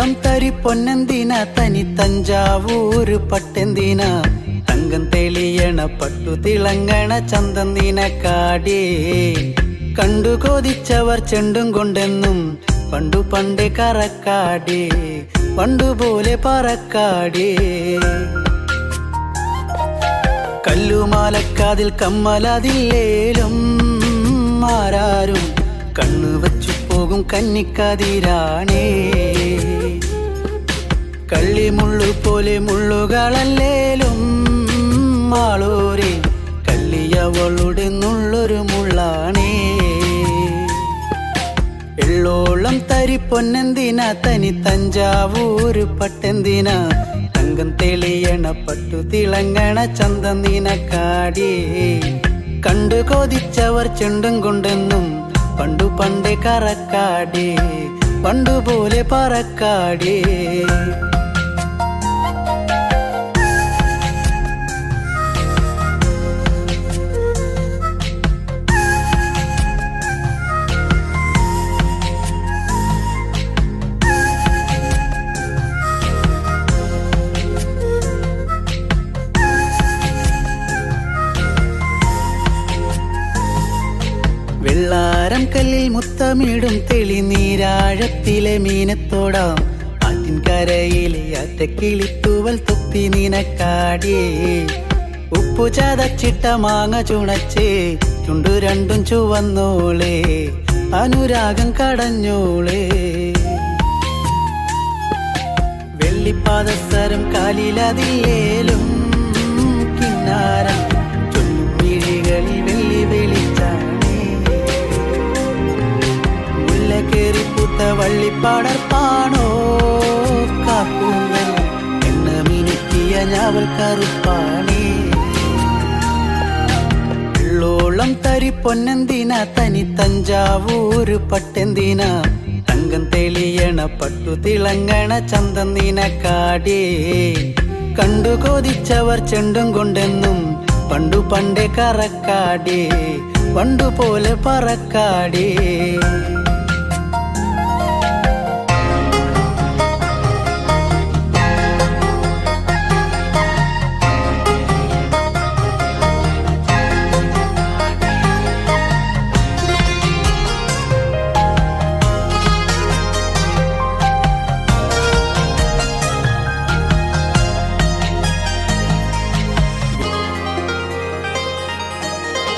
വെള്ളോളം തരി പൊന്നെന്തിന തനി തഞ്ചാവൂര് പട്ടെന്തിന തങ്കം തെളിയണ പട്ടു തിളങ്ങണ ചന്തം നിനക്കാടേ കണ്ടു കൊതിച്ചവർ ചെണ്ടും കൊണ്ടെന്നും പണ്ടു പണ്ടേ കറക്കാടേ പണ്ടുപോലെ പറക്കാടേ കല്ലുമാലക്കാതിൽ കമ്മലതില്ലേലും ആരാരും കണ്ണു വച്ചു പോകും കന്നിക്കതിരാണേ കള്ളിമുള്ളു പോലെ മുള്ളുകളല്ലേലും ആളോരെ കല്ലിയവളുടെ നുള്ളൊരു മുള്ളാണേ എള്ളോളം തരി പൊന്നെന്തിന തനി തഞ്ചാവൂര് പട്ടെന്തിന തങ്കം തെളിയണ പട്ടു തിളങ്ങണ ചന്തം നിനക്കാടേ കണ്ടു കൊതിച്ചവർ ചെണ്ടും കൊണ്ടെന്നും പണ്ടു പണ്ടേ കറക്കാടേ പണ്ടുപോലെ പറക്കാടേ വെള്ളാരം കല്ലിൽ മുത്തമിടും തെളിനീരാഴത്തിലെ മീനത്തോടാം ആറ്റിൻകരയിലെ അറ്റക്കിളിത്തൂവൽ തൊപ്പി നിനക്കാടേ ഉപ്പു ചതച്ചിട്ട മാങ്ങ ചുണച്ചേ ചുണ്ടു രണ്ടും ചുവന്നോളേ അനുരാഗം കടഞ്ഞോളേ വെള്ളിപ്പാദസരം കാലിലതില്ലേലും കിന്നാരം ചൊല്ലും മിഴികളിൽ വെള്ളി വെളിച്ചാണ് കേറിപ്പൂത്ത വള്ളിപ്പാടർപ്പാണോ കാക്കൂന്നൽ എണ്ണ മിനുക്കിയ ഞാവൽ കറുപ്പാണേ വെള്ളോളം തരി പൊന്നെന്തിന തനി തഞ്ചാവൂര് പട്ടെന്തിന തങ്കം തെളിയണ പട്ടു തിളങ്ങണ ചന്തം നിനക്കാടേ കണ്ടു കൊതിച്ചവർ ചെണ്ടും കൊണ്ടെന്നും പണ്ടു പണ്ടേ കറക്കാടേ പണ്ടുപോലെ പറക്കാടേ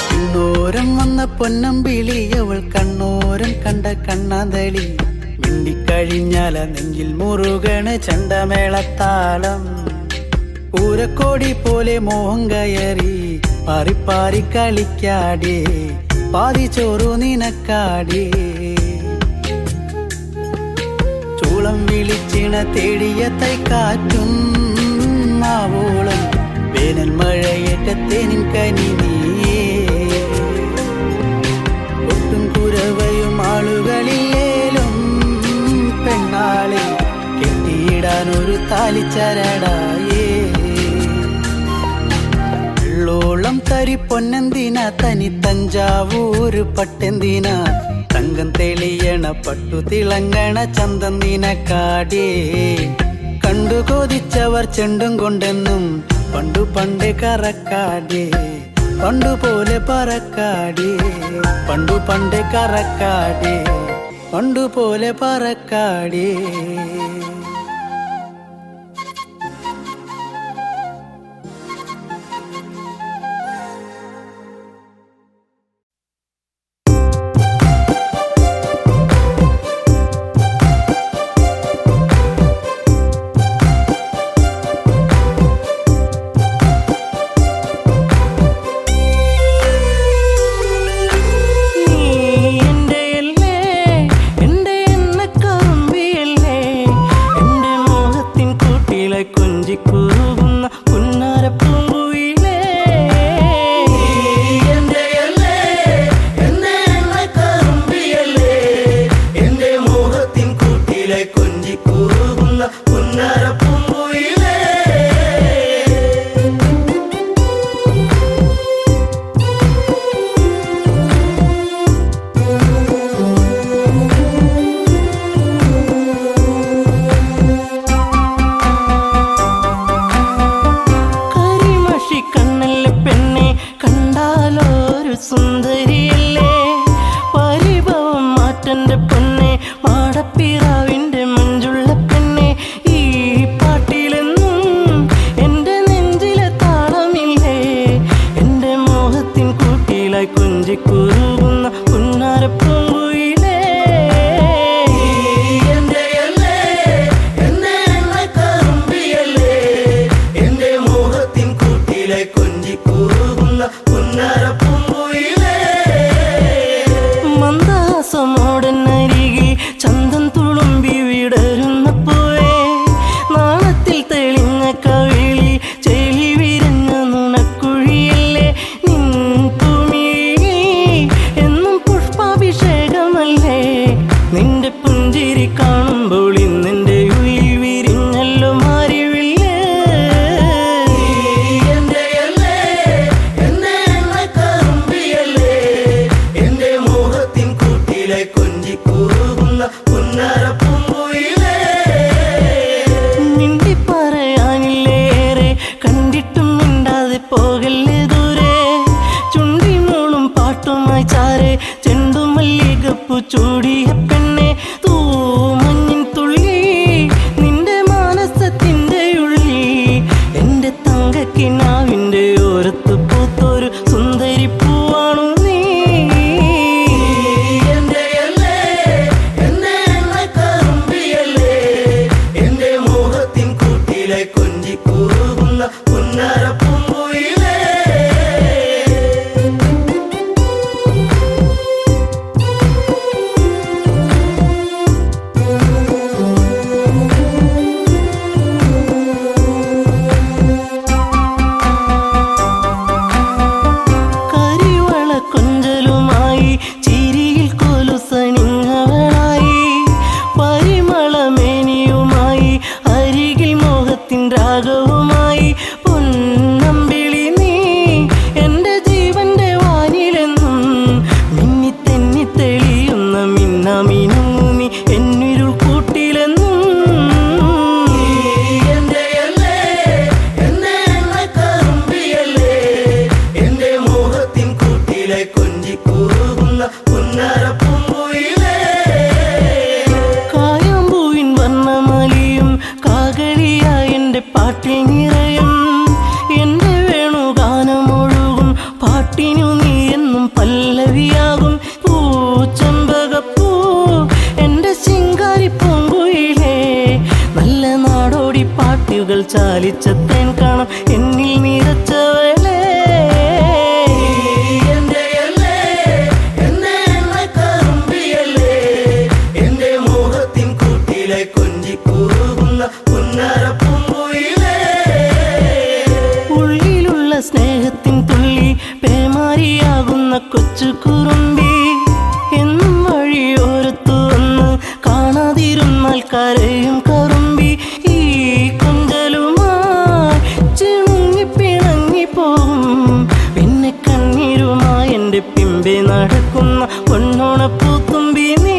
കണ്ണോരം വന്ന പൊന്നമ്പിളി അവൾ കണ്ണോരം കണ്ട കണ്ണാന്തളി മിണ്ടിക്കഴിഞ്ഞാല നെഞ്ചിൽ മുറുകണ ചണ്ടമേളത്താളം പൂരക്കോടി പോലെ മോഹം കയറി പാറിപ്പാറി കളിക്കാടേ പാതി ചോറു നിനക്കാടേ ചൂളം വിളിച്ചിണ തേടിയ തൈക്കാറ്റും ആവോളം വേനൽ മഴയേറ്റത്തേനിൻ കനി നീയേ ഒട്ടും കുരവയും ആളുകളില്ലേലും പെണ്ണാളെ കെട്ടിയിടാനൊരു താലിച്ചരടായേ വെള്ളോളം തരി പൊന്നെന്തിന തനി തഞ്ചാവൂര് പട്ടെന്തിന തങ്കം തെളിയണ പട്ടു തിളങ്ങണ ചന്തം നിനക്കാടേ കണ്ടു കൊതിച്ചവർ ചെണ്ടും കൊണ്ടെന്നും പണ്ടു പണ്ടേ കറക്കാടേ പണ്ടുപോലെ പറക്കാടേ പണ്ടു പണ്ടേ കറക്കാടേ പണ്ടുപോലെ പറക്കാടേ എന്റെ എന്നെ കറുമ്പിയല്ലേ പാട്ടിലായി കൊഞ്ചിക്കുറുകുന്ന പുന്നാരപ്പൂങ്കുയിലേ മന്ദാസമോടനരികിൽ ചന്തം തുളുമ്പി വിടരുന്ന പൂവേ നാണത്തിൽ തെളിഞ്ഞ കവിളിൽ ചെളി വിരിഞ്ഞ നുണക്കുഴിയല്ലേ നിൻ തുമിഴി എന്നും പുഷ്പാഭിഷേകമല്ലേ നിന്റെ പുഞ്ചിരി കാണുമ്പോൾ ഇന്നെന്റെ ഉയിൽ വിരിഞ്ഞല്ലോ മാറിവില്ലേ മിണ്ടി പറയാനില്ലേറെ കണ്ടിട്ടും മിണ്ടാതെ പോകല്ലേ ദൂരെ ചുണ്ടി മൂളും പാട്ടുമായി ചാരെ ചെണ്ടുമല്ലികപ്പു ചൂടിയ പെണ്ണെ തൂമഞ്ഞിൻ തുള്ളി നിന്റെ മാനസത്തിന്റെ ഉള്ളി എന്റെ തങ്കക്കിനാവിന്റെ ഓരത്ത് പൂത്തൊരു സുന്ദരി പൂവാണു നീ കരിവള കൊഞ്ചലുമായി ചിരിയിൽ കൊലുസണിഞ്ഞവളായി പരിമളമേനിയുമായി അരികിൽ മോഹത്തിൻ രാഗവുമായി പൊന്നമ്പിളി നീ എന്റെ ജീവന്റെ വാനിലെന്നും മിന്നി തെന്നി തെളിയുന്ന മിന്നാമിനുങ്ങി എന്നിരുൾ കൂട്ടിലെന്നും കായാമ്പൂവിൻ വർണ്ണമലിയും കാകളിയായി എന്റെ പാട്ടിൽ നിറയും എന്റെ വേണുഗാനമൊഴുകും പാട്ടിനു നീ എന്നും പല്ലവിയാകും പൂച്ചമ്പകപ്പൂ എന്റെ ശിങ്കാരി പൂങ്കുയിലേ നല്ല നാടോടി പാട്ടുകൾ ചാലിച്ച തേൻ കാണാം എന്നിൽ നിറച്ചവളേ ഉള്ളിലുള്ള സ്നേഹത്തിൻ തുള്ളി പേമാരിയാകുന്ന കൊച്ചു കുറുമ്പി എന്നും വഴിയോരത്തു വന്ന് കാണാതിരുന്നാൽ കരയും കറുമ്പി ഈ കൊഞ്ചലുമായി ചിണുങ്ങി പിണങ്ങി പോകും പിന്നെ കണ്ണീരുമായി എൻ്റെ പിമ്പെ നടക്കുന്ന പൊന്നോണപ്പൂത്തുമ്പി നീ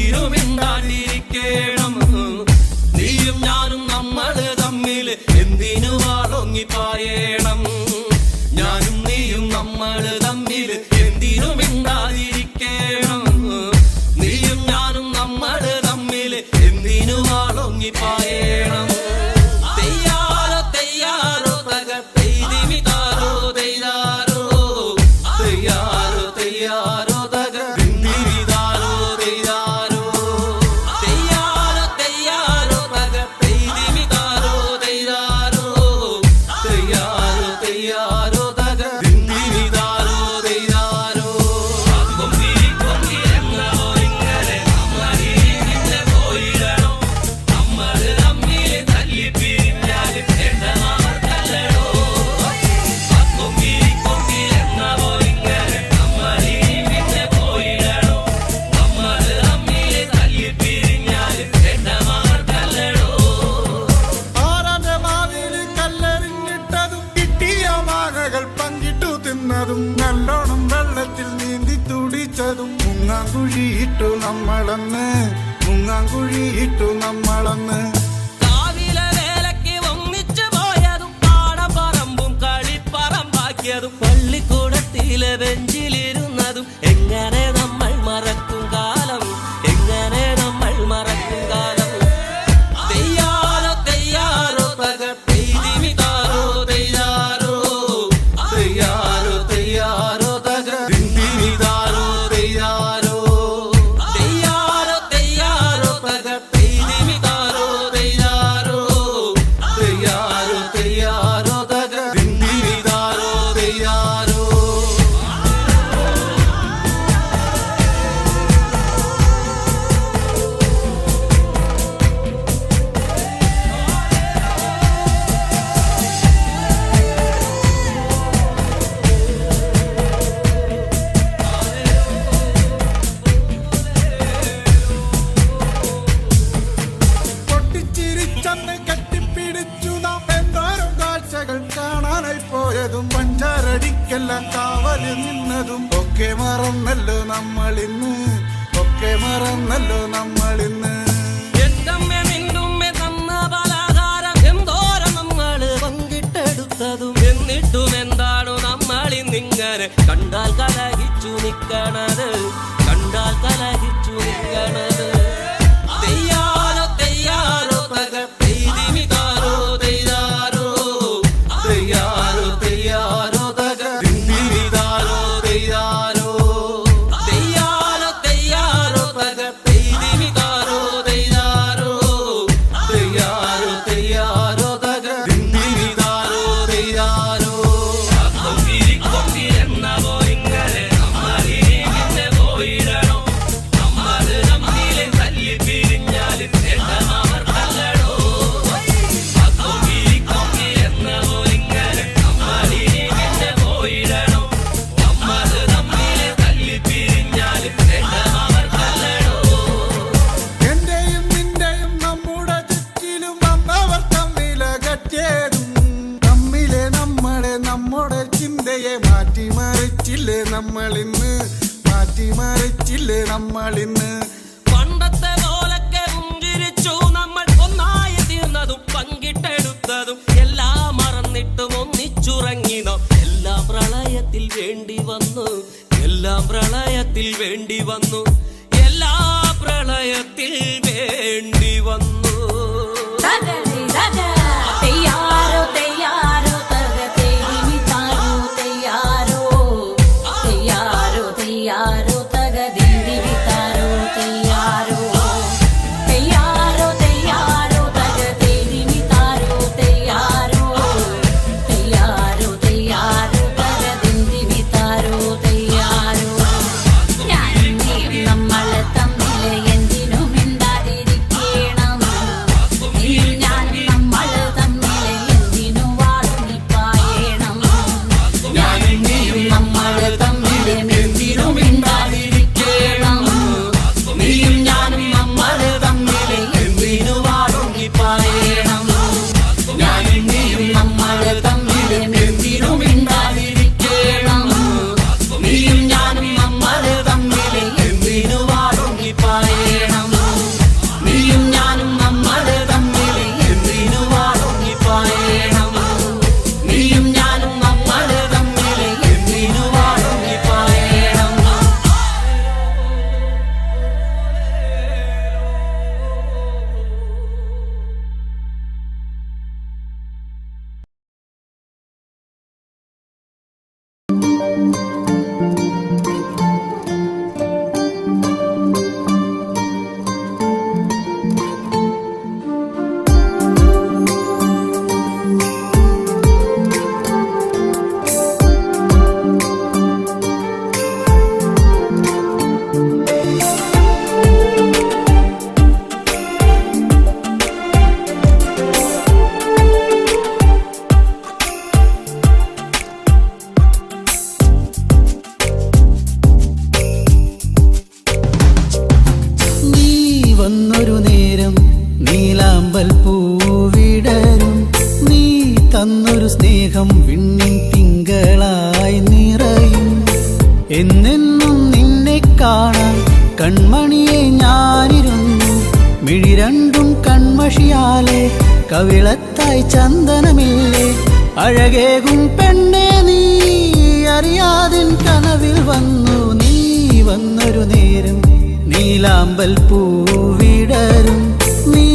എന്തിനും മിണ്ടാണ്ടിരിക്കണം നീയും ഞാനും നമ്മള് തമ്മിൽ എന്തിനു വാളൊങ്ങിപ്പായണം ഞാനും നീയും നമ്മള് തമ്മിൽ എന്തിനു മിണ്ടാതിരിക്കണം നീയും ഞാനും നമ്മള് തമ്മിൽ എന്തിനു വാളൊങ്ങിപ്പായണം തെയ്യാറോ തെയ്യാറോ തക പെയ്തിമിതാരോ തെയ്യാറോ തെയ്യാറോ തെയ്യാറോ തക ദിന്ദിരിതാരോ തെയ്യാറോ തെയ്യാറോ തെയ്യാറോ തക പെയ്തിമിതാരോ തെയ്യാറോ തെയ്യാറോ തെയ്യാറോ തക ദിന്ദിരിതാരോ തെയ്യാറോ കൊമ്പി കൊമ്പി എന്നോ ഇങ്ങനെ നമ്മളീ നിന്നെ പോയിടണം നമ്മള് തമ്മിൽ തല്ലി പിരിഞ്ഞാല് എണ്ണമാർക്കല്ലടോ കൊമ്പി കൊമ്പി എന്നോ ഇങ്ങനെ നമ്മളീ നിന്നെ പോയിടണം നമ്മള് തമ്മിൽ തല്ലി പിരിഞ്ഞാല് എണ്ണമാർക്കല്ലടോ ആരാന്റെ വാതില് കല്ലെറിഞ്ഞിട്ടതും കിട്ടിയ മാങ്ങകൾ പങ്കിട്ടു തിന്നതും നല്ലോണം വെള്ളത്തിൽ നീന്തി തുടിച്ചതും മുങ്ങാങ്കുഴിയിട്ടു നമ്മളന്ന് കാവിലെ വേലയ്ക്ക് ഒന്നിച്ചു പോയതും പാടപ്പറമ്പും കളിപ്പറമ്പാക്കിയതും പള്ളിക്കൂടത്തിലെ ബെഞ്ചിലിരുന്നതും എങ്ങനെ നമ്മൾ മറക്കും കാലം എങ്ങനെ നമ്മൾ മറക്കും കാലം തെയ്യാറോ തെയ്യാറോ തക പെയ്തിമിതാരോ തെയ്യാറോ തെയ്യാറോ തെയ്യാറോ തക ദിന്ദിരിതാരോ തെയ്യാറോ തെയ്യാറോ തെയ്യാറോ തക പെയ്തിമിതാരോ തെയ്യാറോ തെയ്യാറോ തെയ്യാറോ തക ദിന്ദിരിതാരോ തെയ്യാറോ പൊട്ടിച്ചിരിച്ചന്ന് കെട്ടിപ്പിടിച്ചു നാം എന്തോരം കാഴ്ചകൾ കാണാനായി പോയതും പഞ്ചാരടിക്കെല്ലാം കാവല് നിന്നതും ഒക്കെ മറന്നല്ലോ നമ്മളിന്ന് എന്തമ്മേ നിന്നുമ്മേ തന്ന പലഹാരം എന്തോരം നമ്മള് പങ്കിട്ടെടുത്തതും എന്നിട്ടും എന്താണു നമ്മളിന്നിങ്ങനെ കണ്ടാൽ കലഹിച്ചു നിക്കണത് തെയ്യാറോ തെയ്യാറോ തക പെയ്തിമിതാരോ തെയ്യാറോ തെയ്യാറോ തെയ്യാറോ തക ദിന്ദിരിതാരോ തെയ്യാറോ തെയ്യാറോ തെയ്യാറോ തക പെയ്തിമിതാരോ തെയ്യാറോ തെയ്യാറോ തെയ്യാറോ തക ദിന്ദിരിതാരോ തെയ്യാറോ കൊമ്പി കൊമ്പി എന്നോ ഇങ്ങനെ നമ്മളീ നിന്നെ പോയിടണം നമ്മള് തമ്മിൽ തല്ലി പിരിഞ്ഞാല് എണ്ണമാർക്കല്ലടോ കൊമ്പി കൊമ്പി എന്നോ ഇങ്ങനെ നമ്മളീ നിന്നെ പോയിടണം നമ്മള് തമ്മിൽ തല്ലി പിരിഞ്ഞാല് എണ്ണമാർക്കല്ലടോ എന്റെയും നിന്റെയും നമ്മുടെ ചുറ്റിലും വന്നവർ തമ്മിലകറ്റേതും നമ്മുടെ ചിന്തയെ മാറ്റിമറിച്ചില്ലേ നമ്മളിന്ന് പണ്ടത്തെ പോലൊക്കെ പുഞ്ചിരിച്ചു നമ്മൾ ഒന്നായി തീർന്നതും പങ്കിട്ടെടുത്തതും എല്ലാം മറന്നിട്ടും ഒന്നിച്ചുറങ്ങി നാം എല്ലാം പ്രളയത്തിൽ വേണ്ടി വന്നു എല്ലാം പ്രളയത്തിൽ വേണ്ടി വന്നു തെയ്യാറോ തെയ്യാറോ തക തെയ്തിമിതാരോ തെയ്യാറോ തെയ്യാറോ തെയ്യാറോ തക ദിന്ദിരിതാരോ തെയ്യാറോ തെയ്യാറോ തെയ്യാറോ തക തെയ്തിമിതാരോ തെയ്യാറോ തെയ്യാറോ തെയ്യാറോ തക ദിന്ദിരിതാരോ തെയ്യാറോ ഞാനും നീയും കവിളത്തായി ചന്ദനമില്ലേ അഴകേകും പെണ്ണെ നീ അറിയാതിൻ കനവിൽ വന്നു നീ വന്നൊരു നേരം നീലാമ്പൽ പൂവിടരും നീ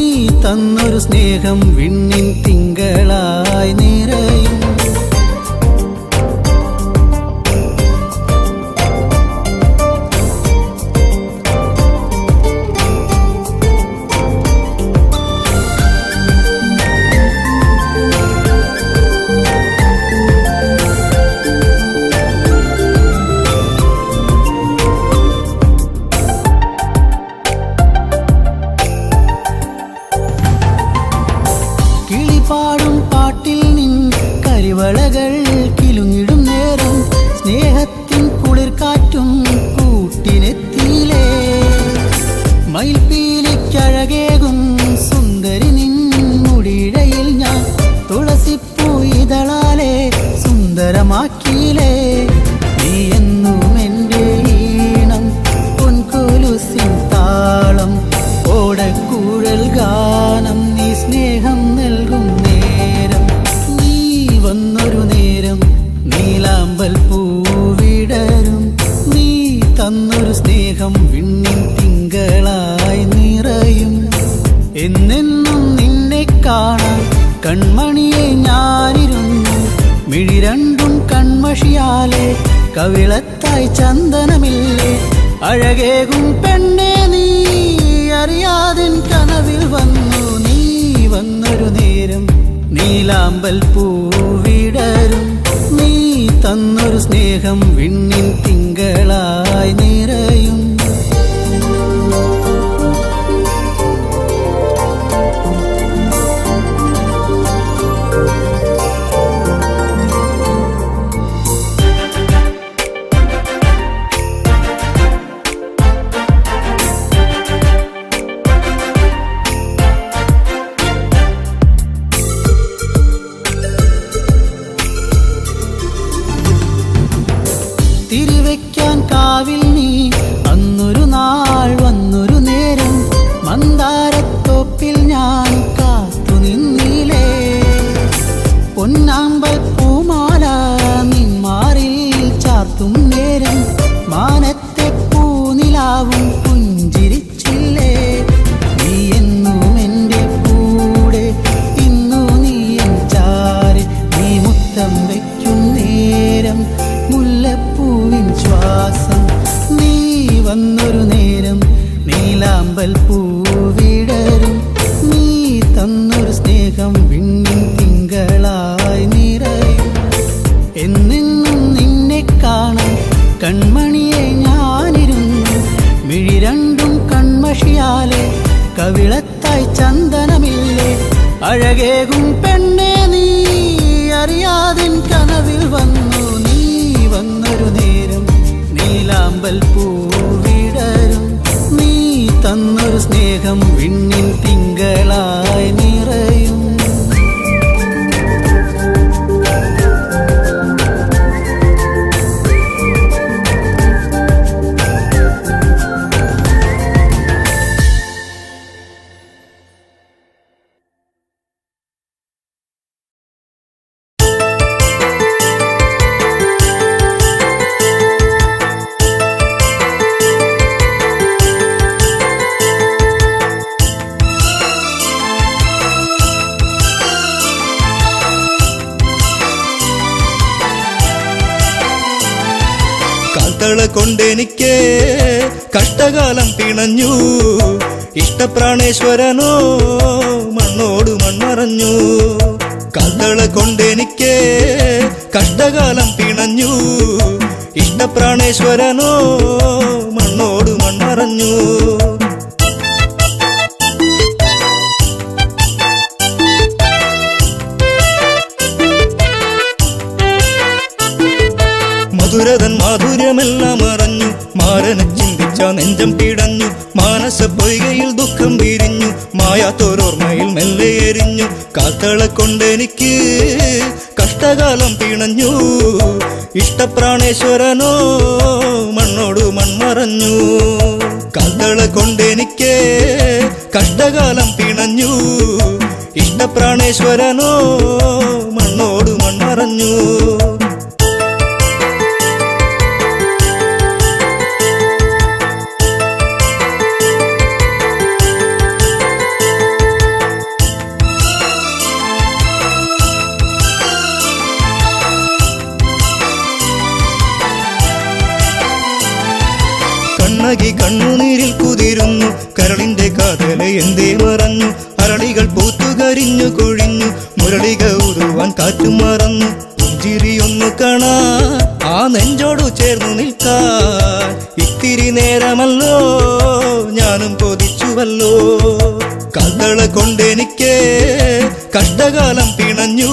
തന്നൊരു സ്നേഹം വിണ്ണിൻ തിങ്കളായി നിറയും പാടും പാട്ടിൽ നിൻ കരിവളകൾ കിലുങ്ങിടും നേരം സ്നേഹത്തിൻ കുളിർക്കാറ്റും കൂട്ടിനെത്തിയിലേ മയിൽപ്പീലിക്കഴകേകും സുന്ദരി നിൻ മുടിയിഴയിൽ ഞാൻ തുളസിപ്പൂ ഇതളാലെ സുന്ദരമാക്കിയിലേ നീ എന്നും എൻ്റെ ഈണം പൊൻകൊലുസിൻ താളം ഓടക്കൂഴൽ ഗാനം നീ സ്നേഹം നൽകും നേരം നീ വന്നൊരു നേരം നീലാമ്പൽ പൂവിടരും നീ തന്നൊരു സ്നേഹം വിണ്ണിൻ തിങ്കളായി നിറയും എന്നെന്നും നിന്നെ കാണാൻ കൺമണിയെ ഞാനിരുന്നു മിഴി രണ്ടും കൺമഷിയാലെ കവിളത്തായി ചന്ദനമില്ലേ അഴകേകും പെണ്ണെ നീ അറിയാതിൻ കനവിൽ വന്നു നീ വന്നൊരു നേരം നീലാമ്പൽ പൂവിടരും നീ തന്നൊരു സ്നേഹം വിണ്ണിൻ തിങ്കളായി നിറയും തിരിവെക്കാൻ കാവിൽ നീ അന്നൊരു നാൾ വന്നൊരു നേരം മന്ദാരത്തോപ്പിൽ ഞാൻ കാത്തു നിന്നിലേ പൊന്നാമ്പൽ പൂമാല നിന്മാറിൽ ചാർത്തും നേരം മാനത്തെ പൂനിലാവും പുഞ്ചിരിച്ചില്ലേ നീ എന്നും എൻ്റെ കൂടെ ഇന്നു നീ എൻ ചാരെ നീ മുത്തം വയ്ക്കും നേരം മുല്ലപ്പൂവിൻ ശ്വാസം നീ വന്നൊരു നേരം നീലാമ്പൽ പൂവിടരും നീ തന്നൊരു സ്നേഹം വിണ്ണിൻ തിങ്കളായി നിറയും എന്നെന്നും നിന്നെ കാണാൻ കൺമണിയെ ഞാനിരുന്നു മിഴി രണ്ടും കൺമഷിയാലെ കവിളത്തായി ചന്ദനമില്ലേ അഴകേകും പെണ്ണെ നീ അറിയാതിൻ കനവിൽ വന്നു നീ വന്നൊരു നേരം നീലാമ്പൽ പൂവിടരും നീ തന്നൊരു സ്നേഹം വിണ്ണിൻ തിങ്കളായി നിറയും കൊണ്ടെനിക്ക് കഷ്ടകാലം പിണഞ്ഞു ഇഷ്ടപ്രാണേശ്വരനോ മണ്ണോട് മൺമറഞ്ഞു കാൽത്തള കൊണ്ടെനിക്ക് കഷ്ടകാലം പിണഞ്ഞു ഇഷ്ടപ്രാണേശ്വരനോ മണ്ണോട് മൺമറഞ്ഞു മധുരതൻ മാധുര്യമെല്ലാം അറിഞ്ഞു മാരനെ ചിന്തിച്ച നെഞ്ചം പിടഞ്ഞു മാനസ പൊയ്കയിൽ ദുഃഖം വിരിഞ്ഞു മായാത്തോരോർമ്മയിൽ മെല്ലെ എരിഞ്ഞു കാൽത്തള കൊണ്ടെനിക്ക് കഷ്ടകാലം പിണഞ്ഞു ഇഷ്ടപ്രാണേശ്വരനോ മണ്ണോട് മൺമറഞ്ഞു കാൽത്തള കൊണ്ടെനിക്ക് കഷ്ടകാലം പിണഞ്ഞു ഇഷ്ട ഇഷ്ടപ്രാണേശ്വരനോ മണ്ണോട് മൺമറഞ്ഞു. കണ്ണകി കണ്ണുനീരിൽ കുതിരുന്നു, കരളിന്റെ കാതല എന്തേ മറഞ്ഞു. അരളികൾ പൂത്തുകരിഞ്ഞു കൊഴിഞ്ഞു, മുരളിക ഉരുവാൻ കാറ്റും മറന്നു. പുഞ്ചിരിയൊന്നു കാണാ ആ നെഞ്ചോടു ചേർന്നു നിൽക്കാൻ ഇത്തിരി നേരമല്ലോ ഞാനും കൊതിച്ചുവല്ലോ. കഥള കൊണ്ടെനിക്ക് കഷ്ടകാലം പിണഞ്ഞു,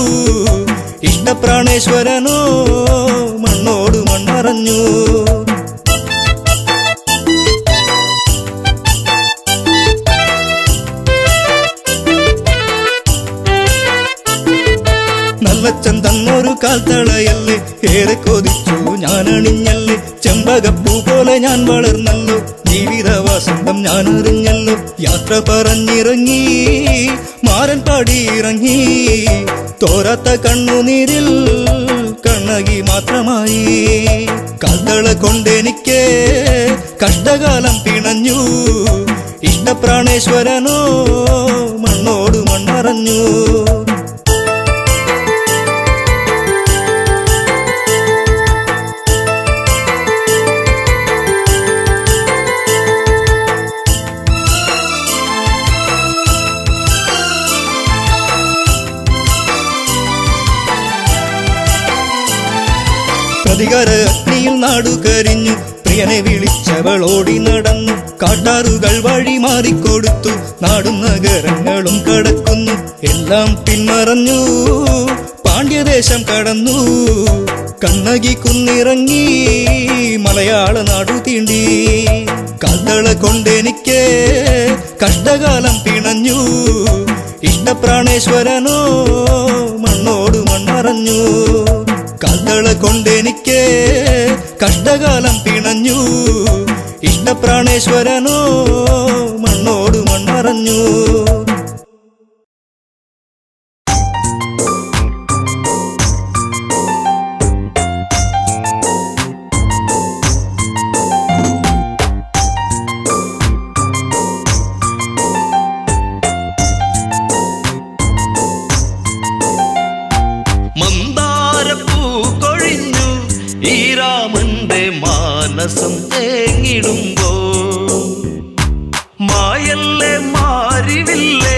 ഇഷ്ടപ്രാണേശ്വരനോ മണ്ണോട് മൺമറഞ്ഞു. നല്ലച്ചൻ തന്നൊരു കാൽത്തളയല്ലേ, ഏറെ കൊതിച്ചു ഞാൻ അണിഞ്ഞല്ലേ. ചെമ്പകപ്പൂ പോലെ ഞാൻ വളർന്നല്ലോ, ജീവിത വസന്തം ഞാൻ അറിഞ്ഞല്ലോ. യാത്ര പറഞ്ഞിറങ്ങി മാരൻ പാടിയിറങ്ങി, തോരാത്ത കണ്ണുനീരിൽ കണ്ണകി മാത്രമായി. കാൽത്തള കൊണ്ടെനിക്ക് കഷ്ടകാലം പിണഞ്ഞു, ഇഷ്ടപ്രാണേശ്വരനോ മണ്ണോട് മൺമറഞ്ഞു. പ്രതികാര അഗ്നിയിൽ നാടു കരിഞ്ഞു, പ്രിയനെ വിളിച്ചവൾ ഓടി നടന്നു. കാട്ടാറുകൾ വഴി മാറിക്കൊടുത്തു, നാടും നഗരങ്ങളും കടക്കുന്നു. എല്ലാം പിന്മറഞ്ഞു പാണ്ഡ്യദേശം കടന്നു, കണ്ണകി കുന്നിറങ്ങി മലയാള നാടു തീണ്ടി. കാൽത്തള കൊണ്ടെനിക്ക് കഷ്ടകാലം പിണഞ്ഞു, ഇഷ്ടപ്രാണേശ്വരനോ മണ്ണോട് മൺമറഞ്ഞു. കാൽത്തള കൊണ്ടെനിക്ക് കഷ്ടകാലം പിണഞ്ഞു, ഇഷ്ടപ്രാണേശ്വരനോ മണ്ണോട് മൺമറഞ്ഞു. മനസം തേങ്ങിടുമ്പോ മായല്ലേ മാറിവില്ലേ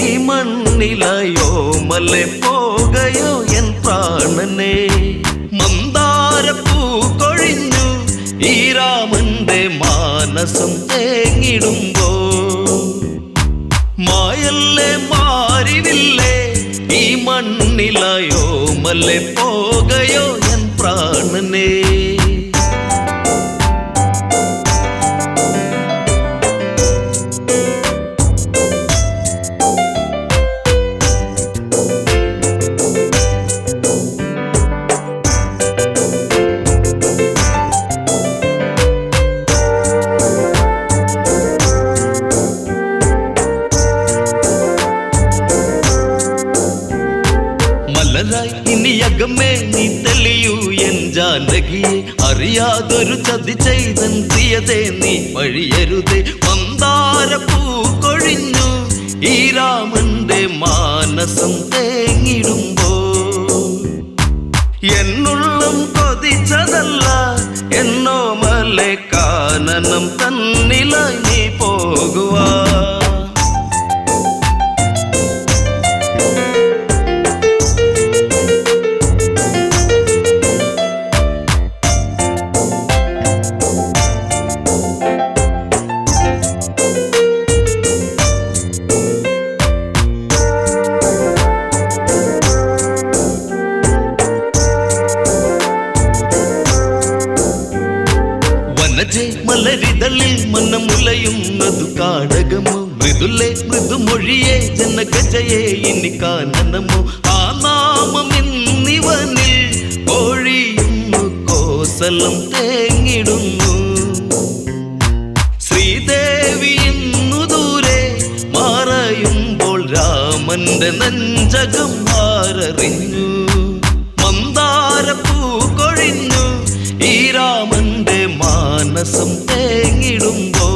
ഈ മണ്ണിലയോ മല്ലേ പോകയോ എൻ പ്രാണനെ. മന്ദാരപ്പൂ കൊഴിഞ്ഞു ഈ രാമന്റെ മാനസം തേങ്ങിടുമ്പോ മായല്ലേ മാറിവില്ലേ ഈ മണ്ണിലയോ മല്ലേ പോകയോ എൻ പ്രാണനെ. ഇനിയകമേ നീ തെളിയൂ എൻ ജാനകിയെ, അറിയാതൊരു ചതി ചെയ്തൻ പ്രിയതേ നീ വഴിയരുതേ. മന്ദാരപ്പൂ കൊഴിഞ്ഞു ഈ രാമന്റെ മാനസം തേങ്ങിടുമ്പോ എന്നുള്ളം കൊതിച്ചതല്ല എന്നോ മലെ കാനനം തന്നിലായി നീ പോകുവാ. മലരിതളിൽ മനമുലയുന്നതു കാടകമോ, മൃദുലേ മൃദുമൊഴിയേ ജനഗജയെ ഇനി കാനനമോ. ആ നാമം ഇന്നിവനിൽ കോഴിയുന്നു കോസലം തേങ്ങിടുന്നു. ശ്രീദേവി ഇന്നു ദൂരെ മറയുമ്പോൾ രാമന്റെ എന്റെ നെഞ്ചകം ആരറിഞ്ഞു മന്ദാരപ്പൂ കൊഴിഞ്ഞു ഈ രാമന്റെ മാനസം തേങ്ങിടുമ്പോ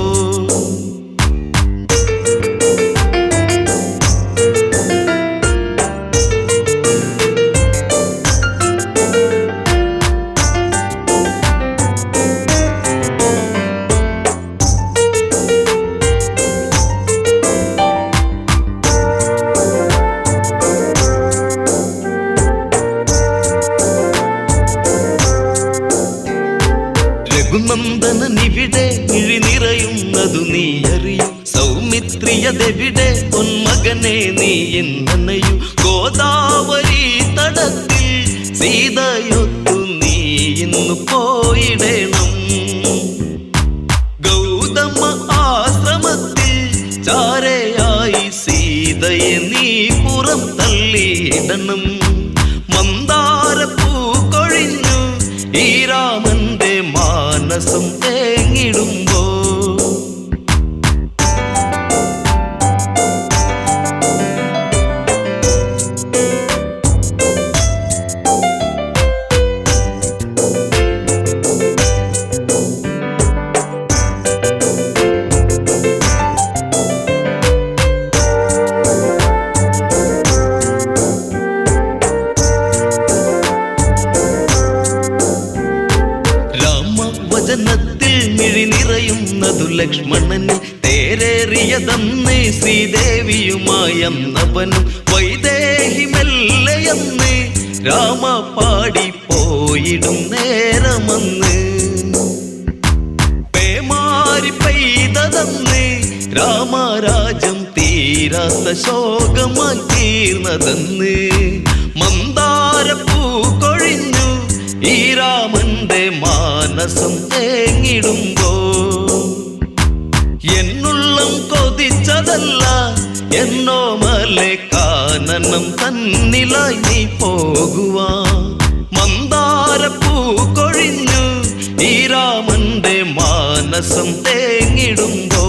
രഘുനന്ദനനിവിടെ മിഴി നിറയുന്നതു നീ അറിയും സൗമിത്രിയതെവിടെ പൊന്മകനെ നീ എന്നനയു ഗോദാവരി തടത്തിൽ സീതയൊത്തു നീ ഇന്നു പോയിടണം ഗൗതമ ആശ്രമത്തിൽ ചാരയായി സീതയെ നീ പുറം തള്ളിയിടണം മന്ദാരപ്പൂ കൊഴിഞ്ഞു ഈ രാമന്റെ മാനസം തേങ്ങിടുമ്പോ വചനത്തിൽ മിഴി നിറയുന്നതു ലക്ഷ്മണന് തേരേറിയതന്ന് ശ്രീദേവിയുമായന്നവനും വൈദേഹി മെല്ലയെന്ന് രാമ പാടി പോയിടും നേരമന്ന് പേമാരി പെയ്തതെന്ന് രാമരാജം തീരാത്ത ശോകമായി തീർന്നതെന്ന് മന്ദാരപ്പൂ കൊഴിഞ്ഞു ഈ രാമന്റെ മാനസം തേങ്ങിടുമ്പോ എന്നുള്ളം കൊതിച്ചതല്ല എന്നോ മലെ കാനനം തന്നിലായി നീ പോകുവാ മന്ദാരപ്പൂ കൊഴിഞ്ഞു ഈ രാമന്റെ മാനസം തേങ്ങിടുമ്പോ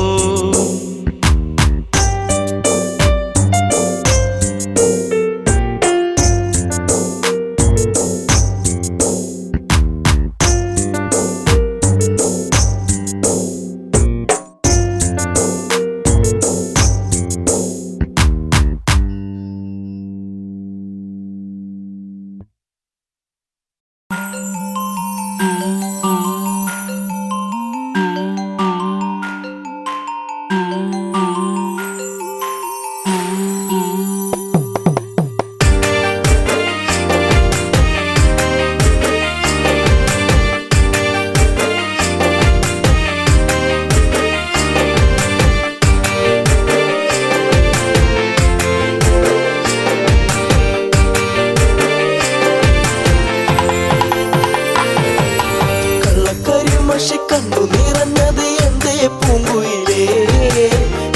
കണ്ണു നിറഞ്ഞത് എന്റെ പൂങ്കുയിലേ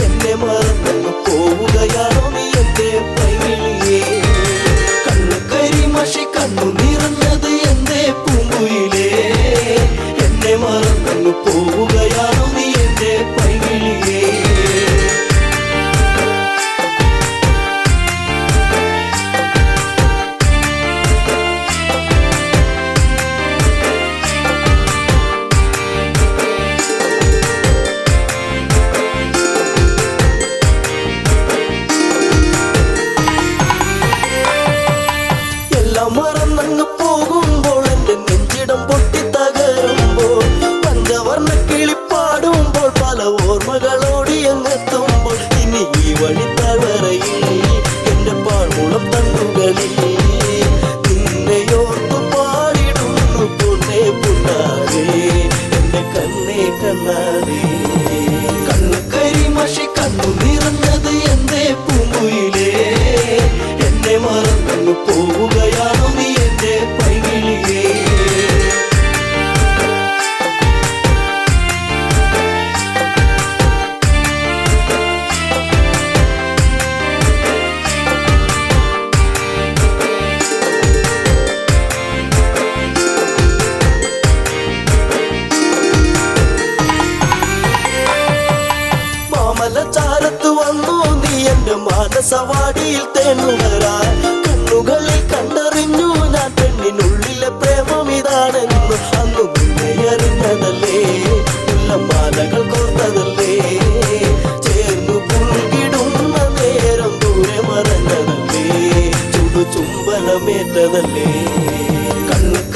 എന്നെ മറന്നു പോവുകയാണോ നീ എന്റെ പൈകിളിയേ കണ്ണുകരിമഷി കണ്ണു നിറഞ്ഞത് എന്റെ പൂങ്കുയിലേ എന്നെ മറന്നു പോവുകയാണോ നീ എന്റെ പൈകിളിയേ മറന്നങ്ങ് പോകുമ്പോൾ എന്റെ നെഞ്ചിടം പൊട്ടിത്തകരുമ്പോൾ പഞ്ചവർണ്ണ കിളിപ്പാടുമ്പോൾ പല ഓർമ്മകളോടി അങ്ങെത്തുമ്പോൾ ഇനി ഈ വഴി തളറയിൽ എന്റെ പാഴ്മുളം തണ്ടുകളിൽ നിന്നെയോർത്തു പാടിടുന്നു പൊന്നേ പുണ്ണാകെ എന്റെ കണ്ണേ കണ്ണാകെ കണ്ണു കരിമഷി കണ്ണു നിറഞ്ഞത് എന്റെ പൂങ്കുയിലേ എന്നെ മറന്നു പോവുകയാണോ നീ എന്റെ പൈകിളിയേ രാസവാടിയിൽ തേനുകരാൻ കണ്ണുകളിൽ കണ്ടറിഞ്ഞു ഞാൻ പെണ്ണിനുള്ളിലെ പ്രേമം ഇതാണെന്നു അന്നു നിന്നെ അറിഞ്ഞതല്ലേ മാലകൾ കോർത്തതല്ലേ ചേർന്നു പുൽകിടുന്ന നേരം ദൂരെ മറഞ്ഞതല്ലേ ചുംബനമേറ്റതല്ലേ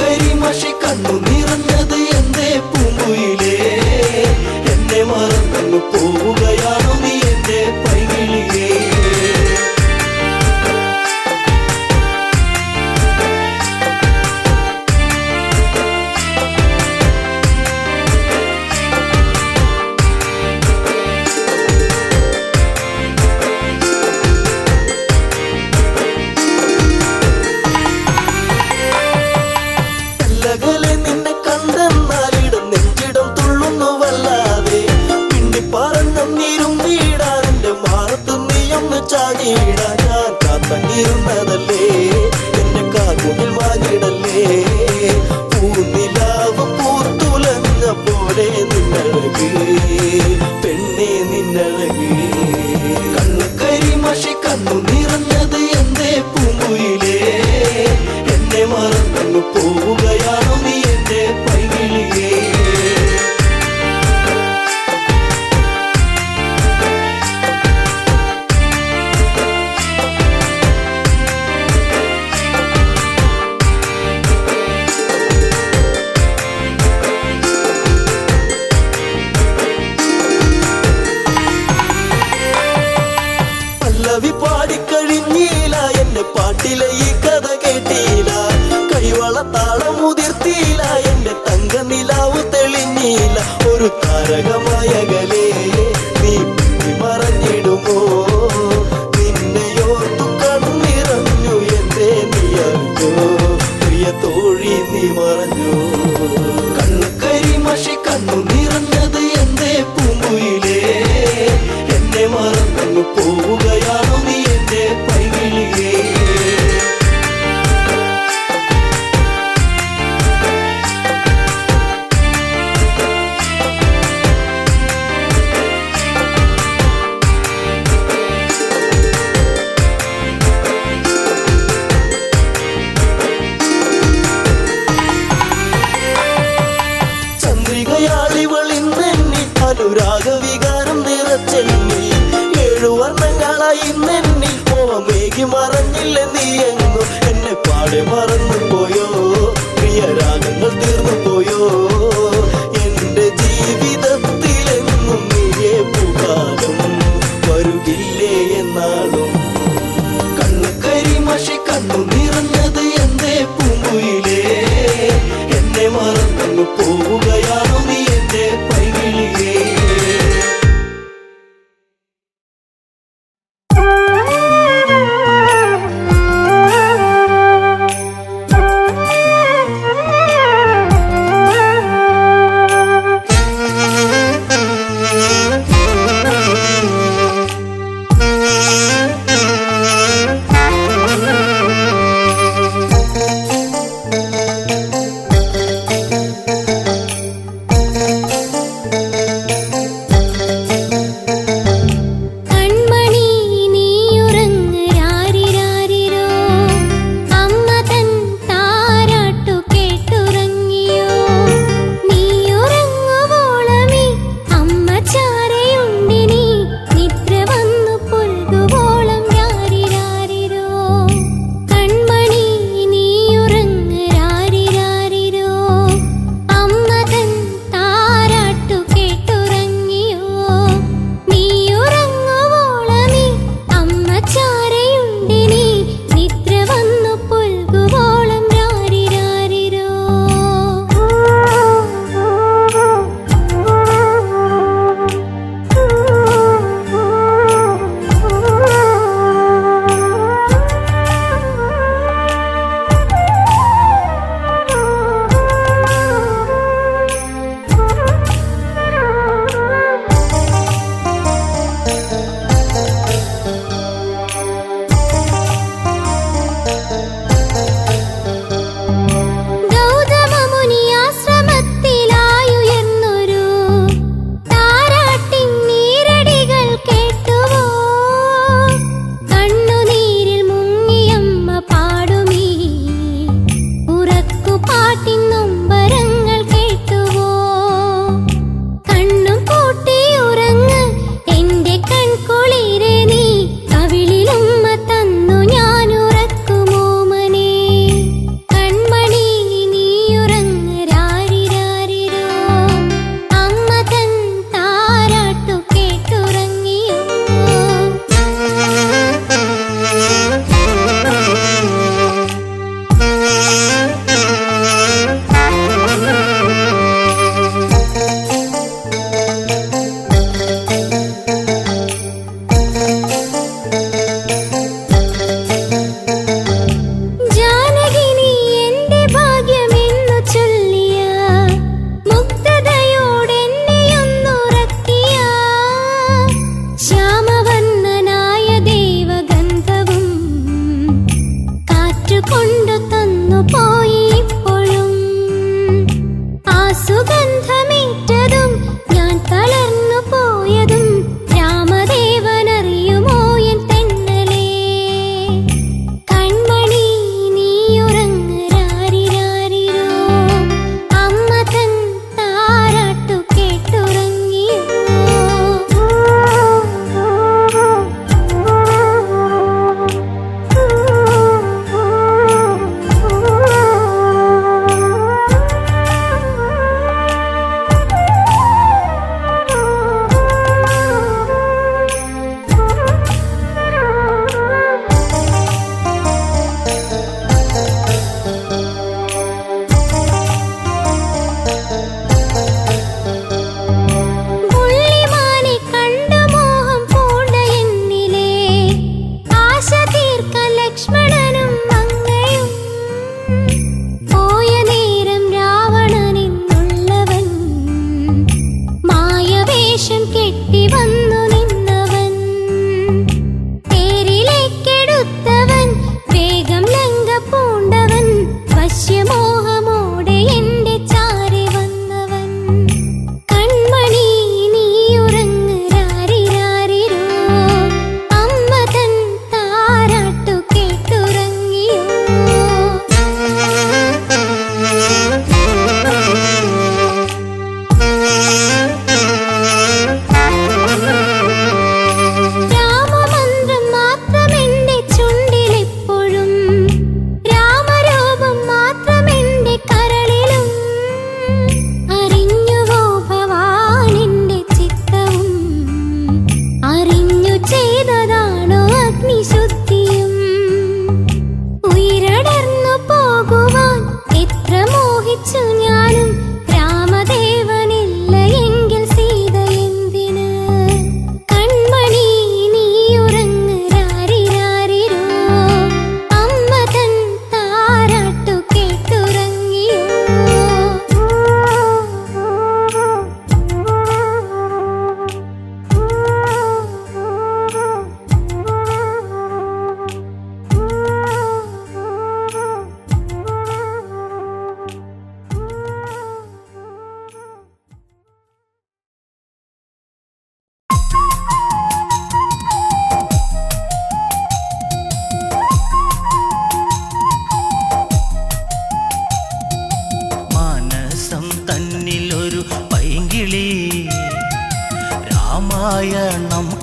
കരിമഷി കണ്ണു നിറഞ്ഞത് എന്തേ പൂങ്കുയിലേ എന്നെ മറന്നു പോവുകയാണു നീ എന്റെ പൈകിളിയേ നിന്നെ കണ്ടെന്നാലിടം നെഞ്ചിടം തുള്ളുന്നു വല്ലാതെ പിണ്ടി പറഞ്ഞിരും വീടാൻ എന്റെ മാറത്ത് നീയൊന്ന് ചാടിയിടാൻ ഞാൻ കാത്തങ്ങിരുന്നതല്ലേ എന്റെ കാർമുകിൽ വാങ്ങിടല്ലേ പൂനിലാവ് പൂത്തുലഞ്ഞ പോലെ നിന്നഴക് പെണ്ണെ നിന്നഴക് കരിമഷി കണ്ണു നിറഞ്ഞത് എന്തേ പൂങ്കുയിലേ എന്നെ മറന്നു പോവുകയാണു നീ എന്റെ പൈകിളിയേ പല്ലവി പാടിക്കഴിഞ്ഞില്ല എന്റെ പാട്ടിലെ ഈ കഥ കേട്ടില്ല കൈവള താളം മുതിർത്തിയില്ല എന്റെ തങ്ക നിലാവ് തെളിഞ്ഞില്ല ഒരു താരകമായകലേ നീ മറഞ്ഞിടുമോ നിന്നെയോർത്തു കണ്ണിറഞ്ഞു എന്തേ നീ അറിഞ്ഞോ പ്രിയ തോഴി നീ മറഞ്ഞു കരിമഷി കണ്ണു നിറഞ്ഞത് എന്തേ പൂങ്കുയിലേ എന്നെ മറന്നു പോവുകയാണു നീ എന്റെ പൈകിളിയേ ചന്ദ്രികയാളിവളിന്നെന്നി അനുരാഗവികാരം നിറച്ചെന്നി 7 വർണ്ണങ്ങളായി നെന്നി മോഹമേകി മറഞ്ഞില്ല നീ എങ്ങു എന്നെ പാടെ മറന്നു പോയോ പ്രിയരാഗങ്ങൾ തീർന്നു പോയോ എന്റെ ജീവിതത്തിലെങ്ങും നീയേ പൂകാലം വരുകില്ലേ എന്നാളും കരിമഷി കണ്ണു നിറഞ്ഞത് എന്തേ പൂങ്കുയിലേ എന്നെ മറന്നു പോവുകയാണു നീ എന്റെ പൈകിളിയേ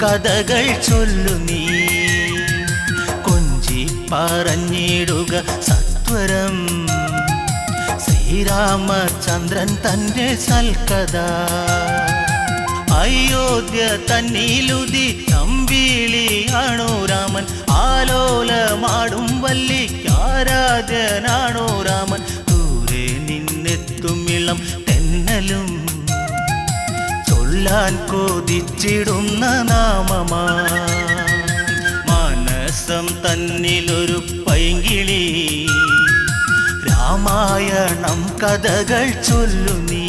കഥകൾ ചൊല്ലു നീ കൊഞ്ചി പറഞ്ഞിടുക സത്വരം ശ്രീരാമചന്ദ്രൻ തന്റെ സൽക്കഥ അയോധ്യ തന്നിലുതി തമ്പിളിയാണോ രാമൻ ആലോലമാടും വല്ലിക്കാരാധ്യനാണോ രാമൻ ദൂരെ നിന്നെത്തും ഇളം തെന്നലും ചൊല്ലാൻ കൊതിച്ചിടുന്ന നാമമാ മനസ്സം തന്നിലൊരു പൈങ്കിളി രാമായണം കഥകൾ ചൊല്ലു നീ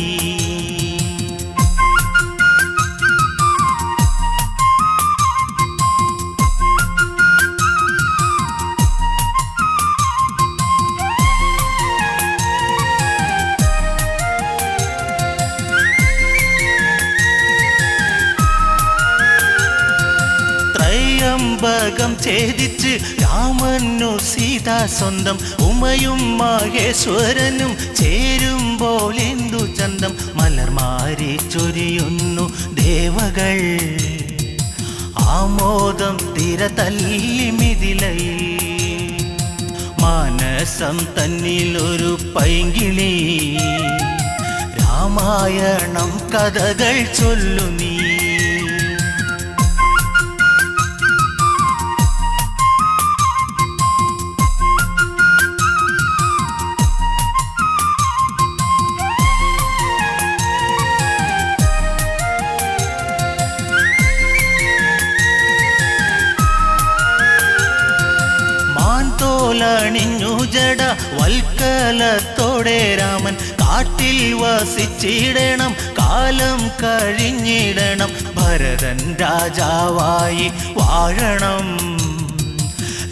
ത്രയംബകം ഛേദിച്ച് രാമനു സീത സ്വന്തം ഉമയും മഹേശ്വരനും ചേരുമ്പോൾ എന്തു ചന്തം മലർമാരി ചൊരിയുന്നു ദേവകൾ ആമോദം തിര തല്ലി മിഥിലയിൽ മാനസം തന്നിലൊരു പൈങ്കിളി രാമായണം കഥകൾ ചൊല്ലു നീ ണിഞ്ഞു ജട വൽക്കലത്തോടെ രാമൻ കാട്ടിൽ വസിച്ചിടണം കാലം കഴിഞ്ഞിടണം ഭരതൻ രാജാവായി വാഴണം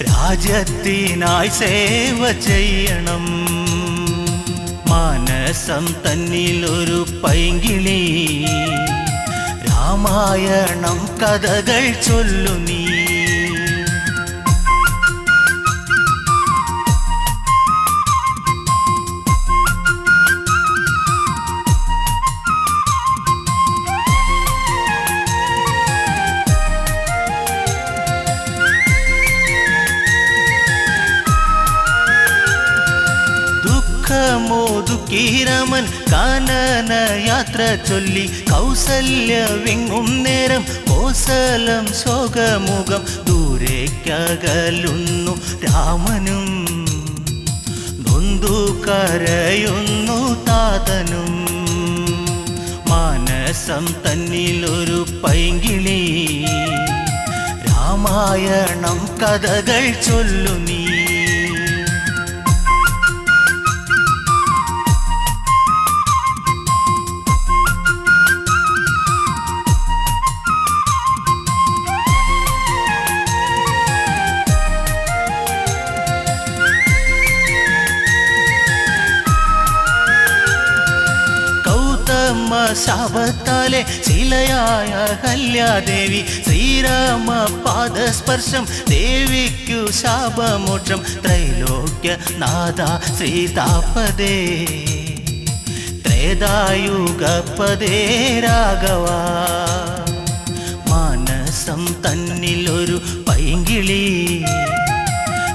രാജ്യത്തിനായി സേവ ചെയ്യണം മാനസം തന്നിലൊരു പൈങ്കിളി രാമായണം കഥകൾ ചൊല്ലു നീ മോദുക്കീരമൻ കാനന യാത്ര ചൊല്ലി കൗസല്യ വിങ്ങും നേരം കോസലം ശോകമുഖം ദൂരേക്കകലുന്നു രാമനും നൊന്തു കരയുന്നു താതനും മാനസം തന്നിലൊരു പൈങ്കിളി രാമായണം കഥകൾ ചൊല്ലു നീ ശാപത്താലെ ശിലയായ കല്യാദേവി ശ്രീരാമ പാദസ്പർശം ദേവിക്കു ശാപമോക്ഷം ത്രൈലോക്യ നാഥ സീതാപദേ ത്രേതായുഗപദേ രാഘവ മാനസം തന്നിലൊരു പൈങ്കിളി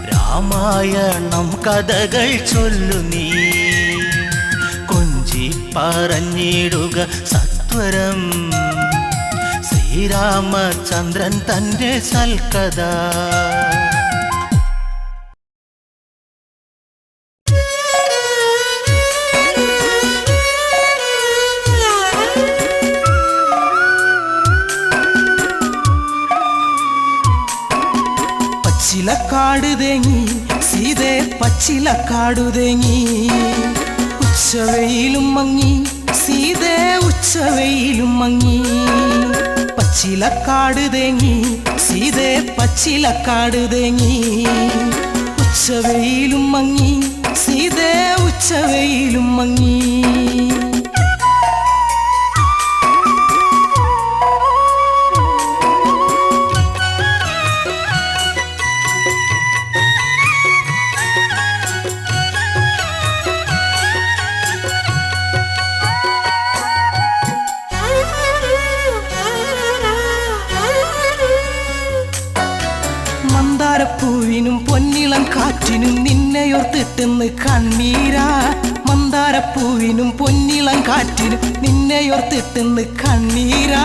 രാമായണം കഥകൾ ചൊല്ലു നീ പറഞ്ഞിടുക സത്വരം ശ്രീരാമചന്ദ്രൻ തന്റെ സൽക്കഥ പച്ചിലക്കാട് തേങ്ങി സീതേ പച്ചിലക്കാടു തേങ്ങി ഉച്ചവെയിലും മങ്ങി സീതേ ഉച്ചവെയിലും മങ്ങി പച്ചിലക്കാട് തേങ്ങി സീതേ പച്ചിലക്കാട് തേങ്ങി ഉച്ചവെയിലും മങ്ങി സീതേ ഉച്ചവെയിലും മങ്ങി ഓർത്തിട്ടെന്ന് കണ്ണീരാ മന്ദാരപ്പൂവിനും പൊന്നിളം കാറ്റിനും നിന്നെ ഓർത്തിട്ടെന്ന് കണ്ണീരാ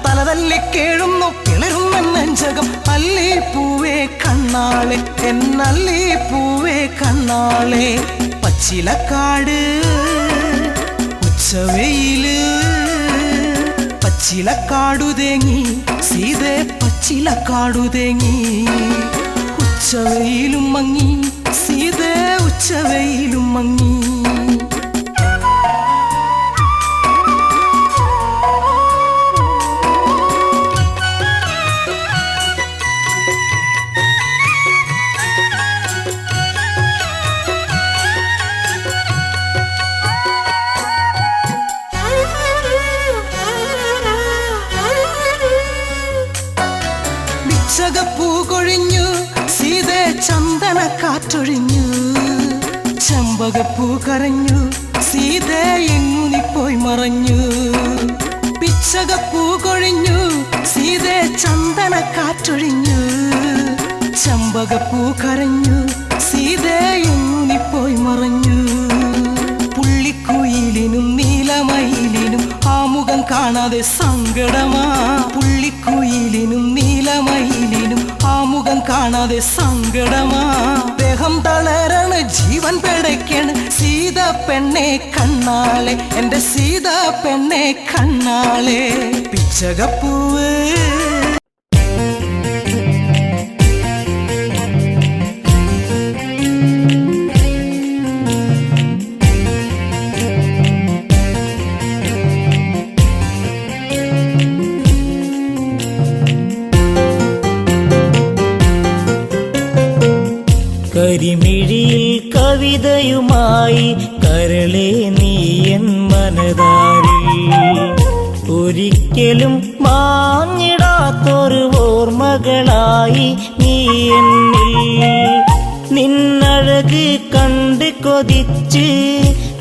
തലതല്ലി കേഴുന്നു കിളരുന്ന നെഞ്ചകം അല്ലി പൂവേ കണ്ണാളെ എന്നല്ലി പൂവേ കണ്ണാളെ പച്ചിലക്കാട് ഉച്ചവെയില് പച്ചിലക്കാടു തേങ്ങി സീതേ പച്ചിലക്കാടു തേങ്ങി ഉച്ചവെയിലും മങ്ങി സീതേ ഉച്ചവെയിലും മങ്ങി ചകപ്പൂ കൊഴിഞ്ഞു സീതേ ചന്ദന കാറ്റൊഴിഞ്ഞു ചെമ്പകപ്പൂ കരഞ്ഞു സീതേ എങ്ങുനി പോയി മറഞ്ഞു പിച്ചകപ്പൂ കൊഴിഞ്ഞു സീതേ ചന്ദന കാറ്റൊഴിഞ്ഞു ചെമ്പകപ്പൂ കരഞ്ഞു സീതേ എങ്ങുനി പോയി മറഞ്ഞു പുള്ളിക്കുയിലിനും നീലമയിലിനും ആമുഖം കാണാതെ സങ്കടമാ പുള്ളിക്കുയിലിനും നീലമയിലിനും ആമുഖം കാണാതെ സങ്കടമാ ദേഹം തളരണ ജീവൻ പിടയ്ക്കണ് സീത പെണ്ണെ കണ്ണാളെ എന്റെ സീത പെണ്ണെ കണ്ണാളെ പിച്ചകപ്പൂവ് കരിമിഴിയിൽ കവിതയുമായി കരളെ നീയൻ മനതാരിൽ ഒരിക്കലും മാഞ്ഞിടാത്തൊരു ഓർമ്മകളായി നീ എന്നിൽ നിന്നഴക് കണ്ട് കൊതിച്ച്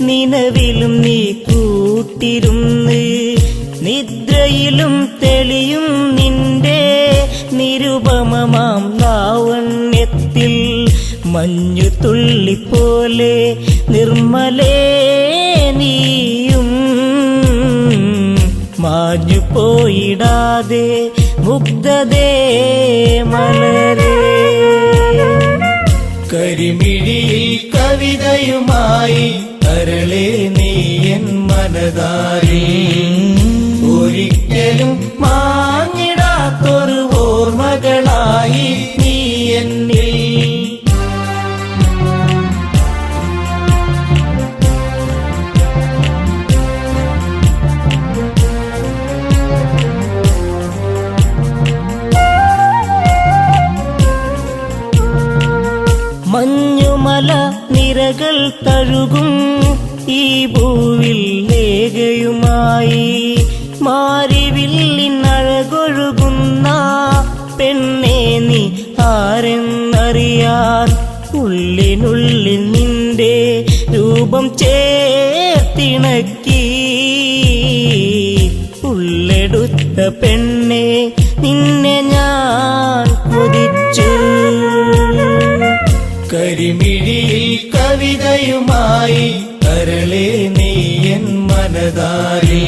നിലവിലും നീ കൂട്ടിരുന്ന് നിദ്രയിലും തെളിയും നിന്റെ നിരുപമമാം ലാവണ്യത്തിൽ മഞ്ഞു തുള്ളിപ്പോലെ നിർമ്മലേ നീയും മാഞ്ഞു പോയിടാതെ മുഗ്ധതേ മലരേ കരിമിഴിയിൽ കവിതയുമായി കരളെ നീയൻ മനതാരി ഒരിക്കലും മാഞ്ഞിടാത്തൊരു ഓർമ്മകളായി നീ എന്നിൽ മഞ്ഞുമല നിരകൾ തഴുകും ഈ ഭൂവിൽ ലേഖയുമായി മാരിവില്ലിനഴകൊഴുകുന്ന പെണ്ണെ നീ ആരെന്നറിയാൻ ഉള്ളിനുള്ളിൽ നിന്റെ രൂപം ചേർത്തിണക്കി ഉള്ളെടുത്ത പെണ്ണെ നിന്നെ ഞാൻ കൊതിച്ചു കരിമിഴിയിൽ കവിതയുമായി കരളെ നീയൻ മനതാരി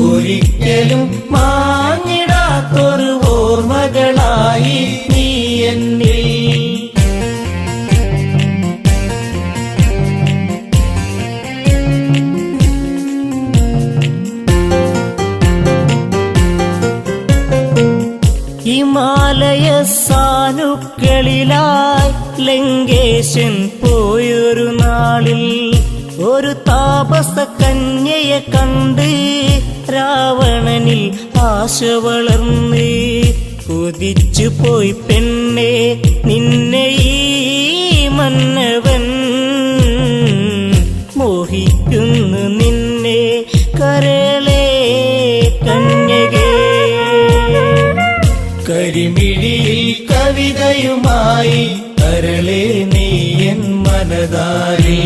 ഒരിക്കലും മാഞ്ഞിടാത്തൊരു ഓർമ്മകളായി നീ എന്നിൽ ഹിമാലയ സാനുക്കളിലായി ലങ്കേശൻ പോയൊരു നാളിൽ ഒരു താപസ കന്യയെ കണ്ട് രാവണനിൽ ആശ വളർന്ന് കുതിച്ചു പോയി പെണ്ണെ നിന്നെ ഈ മന്നവൻ മോഹിക്കുന്നു നിന്നെ കരളെ കന്യകേ കരിമിഴിയിൽ കവിതയുമായി കരളെ നീയൻ മനതാരി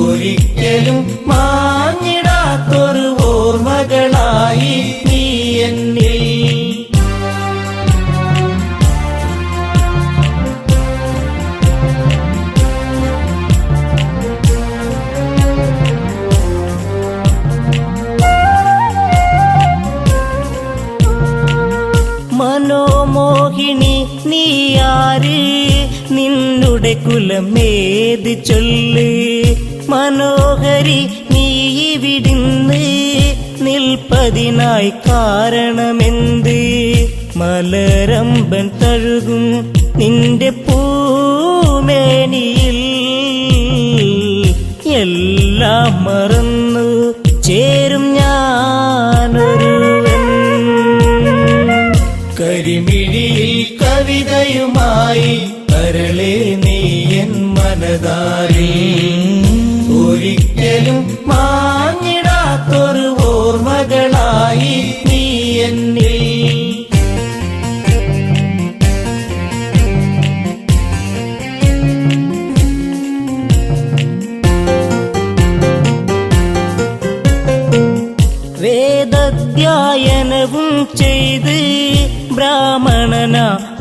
ഒരിക്കലും മാഞ്ഞിടാത്തൊരു ഓർമ്മകളായി നീ എന്നിൽ നമ്മുടെ കുലമേത് ചൊല്ല് മനോഹരി നീ ഇവിടുന്ന് നിൽപ്പതിനായി കാരണമെന്ത് മലരമ്പൻ തഴുകും നിന്റെ പൂമേനിയിൽ എല്ലാം മറന്നു ചേരും ഞാനൊരുവൻ കരിമിഴിയിൽ കവിതയുമായി കരളെ നീ എൻ മനതാരിൽ ഒരിക്കലും മാഞ്ഞിടാത്തൊരു ഓർമ്മകളായി നീ എന്നിൽ വേദധ്യായനവും ചെയ്ത് ബ്രാഹ്മണന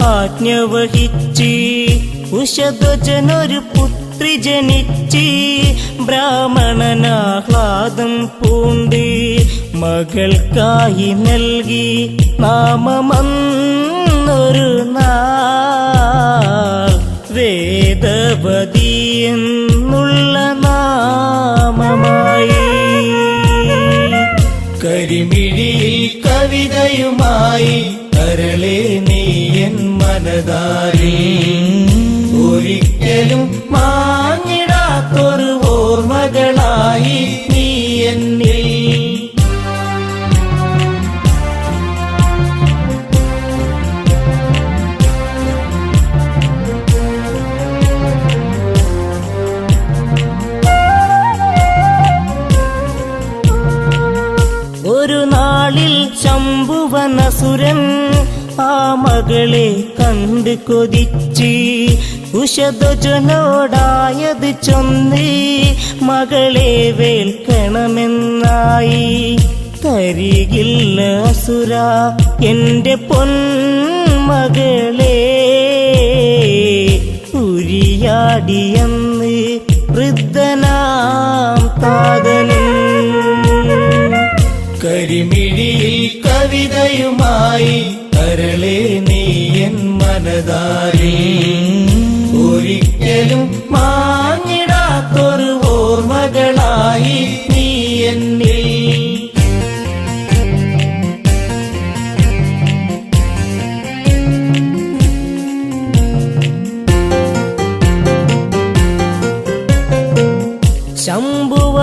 ആജ്ഞ വഹിച്ച് ഉഷധ്വജനൊരു പുത്രി ജനിച്ച് ബ്രാഹ്മണനാഹ്ലാദം പൂണ്ട് മകൾക്കായി നൽകി നാമമന്നൊരു നാൾ വേദവതി എന്നുള്ള നാമമായി കരിമിഴിയിൽ കവിതയുമായി കരളെ നീ എൻ മനതാരിൽ ഒരിക്കലും മാഞ്ഞിടാത്തൊരു ഓർമ്മകളായി നീ എന്നിൽ ഒരു നാളിൽ ശംഭുവനസുരൻ ആ മകളെ കണ്ട് കൊതിച്ച് ഉഷധ്വജനോടായത് ചൊന്ന് മകളെ വേൽക്കണമെന്നായി തരികില്ല അസുര എന്റെ പൊന്മകളെ ഉരിയാടിയെന്ന് വൃദ്ധനാം താതനും കരിമിഴിയിൽ കവിതയുമായി കരളെ നീ എൻ മനതാരിൽ ഒരിക്കലും മാഞ്ഞിടാത്തൊരു ഓർമ്മകളായി നീ എന്നിൽ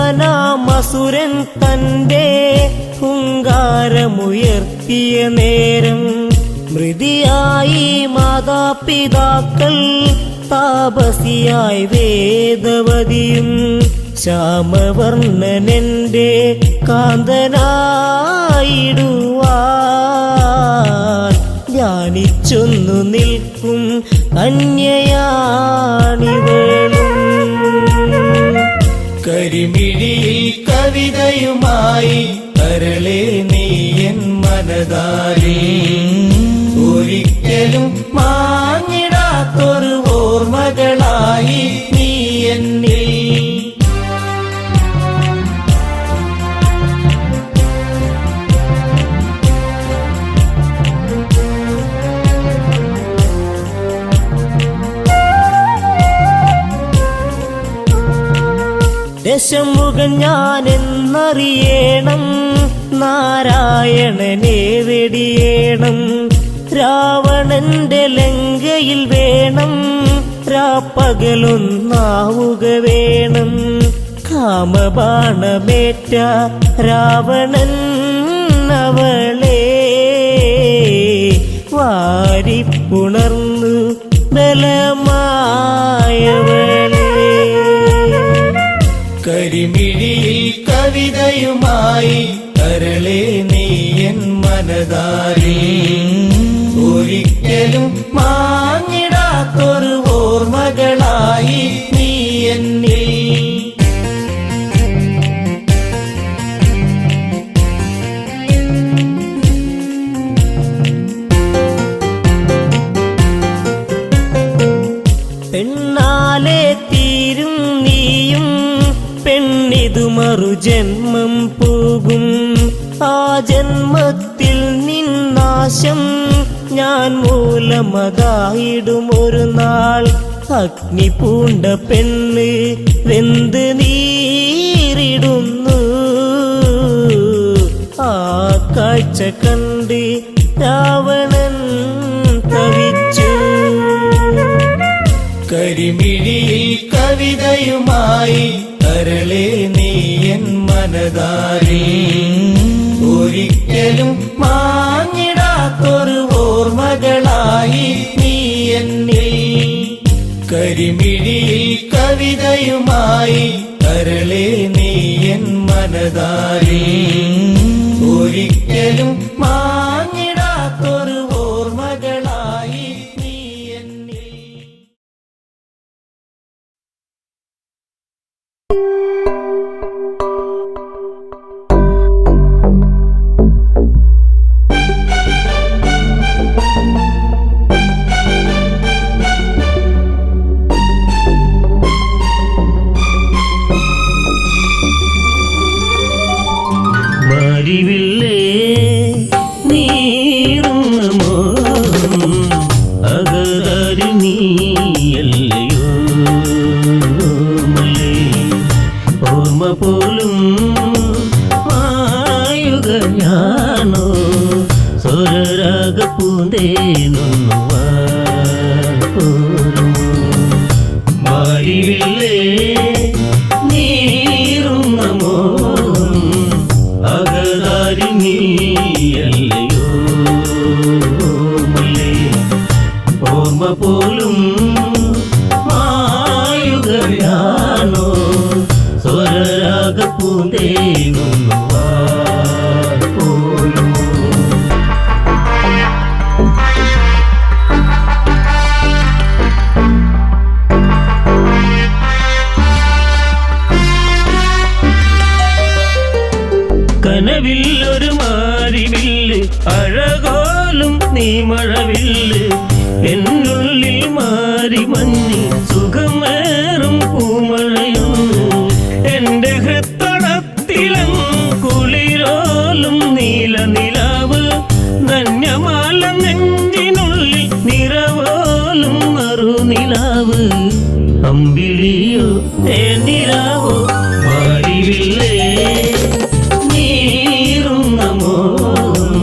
ശംഭുവനാമസുരൻ തന്റെ ഹുങ്കാരമുയർത്തിയ നേരം മൃതിയായി മാതാപിതാക്കൾ താപസിയായി വേദവതിയും ശ്യാമവർണ്ണനെന്റെ കാന്തനായിടുവാൻ ധ്യാനിച്ചൊന്നു നിൽക്കും കന്യയാണിവളും കരിമിഴിയിൽ കവിതയുമായി കരളെ നീ എൻ മനതാരിൽ ഒരിക്കലും മാഞ്ഞിടാത്തൊരു ഓർമ്മകളായി നീ എന്നിൽ ദശമുഖൻ ഞാനെന്നറിയണം നാരായണനെ വെടിയേണം രാവണന്റെ ലങ്കയിൽ വേണം രാപ്പകലൊന്നാവുക വേണം കാമബാണമേറ്റ രാവണൻ അവളെ വാരിപ്പുണർന്നു ബലമായവളെ കരിമിഴിയിൽ കവിതയുമായി കരളെ നീ എൻ മനതാരിൽ ഒരിക്കലും മാഞ്ഞിടാത്തൊരു ഓർമ്മകളായി നീ എന്നിൽ പെണ്ണാലെ തീരും നീയും പെണ്ണിതു മറുജന്മം പോകും ആ ജന്മത്തിൽ നിന്നാശം ഞാൻ മൂലമതായിടും ഒരു നാൾ അഗ്നി പൂണ്ട പെണ്ണ് വെന്ത് നീരിടുന്നു. ആ കാഴ്ച കണ്ട് രാവണൻ തവിച്ചു. കരിമിഴിയിൽ കവിതയുമായി കരളെ നീയൻ മനതാരി, ഒരിക്കലും മാഞ്ഞിടാത്തൊരു ഓർമ്മകളായി നീ എന്നിൽ. കരിമിഴിയിൽ കവിതയുമായി കരളെ നീയൻ മനതാരി, ഒരിക്കലും മാഞ്ഞിടാത്തൊരു ഓർമ്മകളായി നീ എന്നിൽ. മാരിവില്ലേ നീറുന്ന മോഹം അകതാരി നീയല്ലയോ മല്ലേ. ഓർമ്മ പോലും മായുക ഞാനോ സ്വരരാഗ പൂന്തേനൊന്നു മാരിവില്ലേ നീറുന്ന മോഹം അകതാരി നീയല്ലയോ മല്ലേ. ഓർമ്മ പോലും മായുകയാണോ സ്വരരാഗ പൂന്തേനൊന്നു പോലും. കനവില്ലൊരു മാരിവില്ല് അഴകോലും നീ മഴവില്ല്, എന്നുള്ളിൽ മാറി മഞ്ഞ് സുഖമേറും പൂമഴയൊന്ന്. എന്റെ ഹൃത്തടത്തിലും കുളിരോലും നീല നിലാവ്, ധന്യമാല നെഞ്ചിനുള്ളിൽ നിറവോലും നറുനിലാവ്. അമ്പിളിയോ തേനിലാവോ മാരിവില്ലേ നീറുന്ന മോഹം